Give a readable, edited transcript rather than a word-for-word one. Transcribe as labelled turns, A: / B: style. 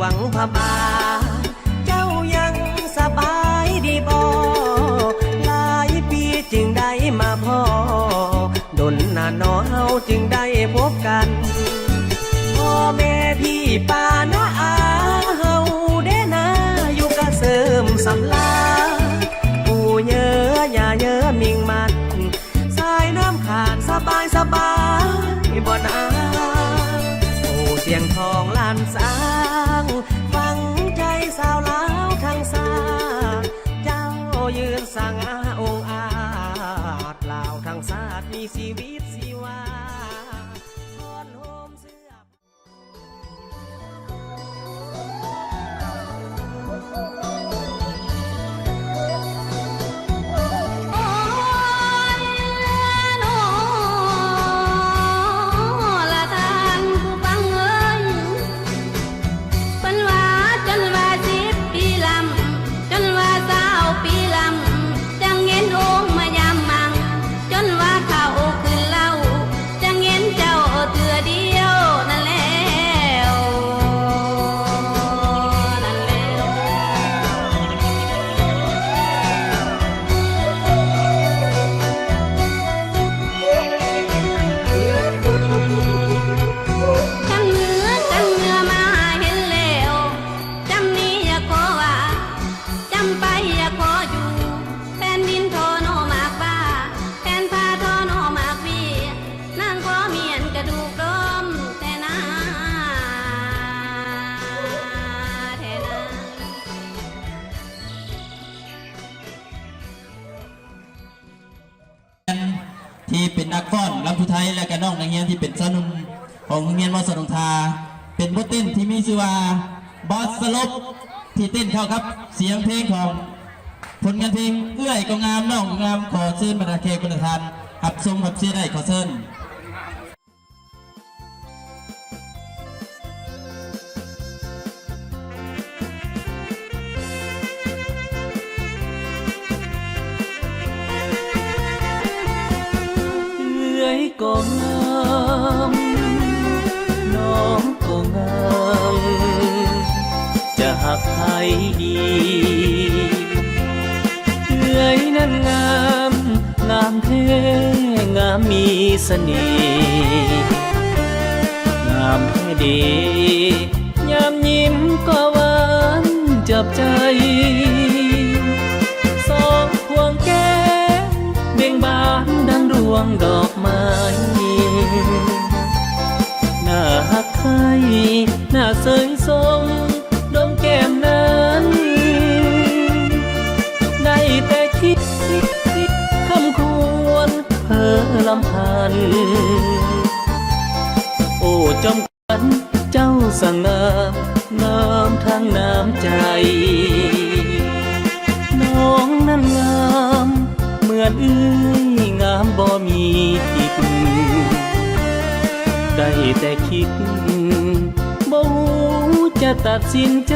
A: วังพบาเจ้ายังสบายดีบ่หลายปีจึงได้มาพ่อดนนานน้อเฮาจึงได้พบกันพ่อแม่พี่ป้าน้าอาเฮาเด้นาอยู่กะเสริมสำลาปู่เยอะอย่าเยอะมิงมันสายน้ำขาดสบายสบายบ่นาปู่เสียงทองล้านสางฟังใจสาวลาวทั้งสาเจ้ายืนสง่าองค์อาจลาวทั้งศาสตร์มีชีวิตชีวาทอนโฮมเสื้อ
B: ที่เป็นนักฟ้อนลำพูไทยและก็น้องนักเรียนที่เป็นสนุนของโรงเรียนวัดสะดงทาเป็นบทเต้นที่มีชื่อว่าบอสสลบที่เต้นเข้าครับเสียงเพลงของผลงานเพลงเอื้อยก็งามน้องงามขอเชิญบรรดาแขกบรรดาทานหับชมหับเชียร์ได้ขอเชิญ
A: ก็งามน้องก็งามจะหักใครดีเอื้อยนั้นงามงามแท้งามมีเสน่ห์งามแท้ดียามยิ้มก็หวานจับใจสองพวงแก้มเบ่งบานดังดวงดอกไม้หน้าหักใครหน้าเสยทรงดวงแก้มนั้นได้แต่คิดคำควรเพ้อลำพันโอ้จอมขวัญเจ้าสง่างามทั้งน้ำใจน้องนั้นงามเหมือนเอื้อยงามบ่มีทิพย์ได้แต่คิดบ่รู้จะตัดสินใจ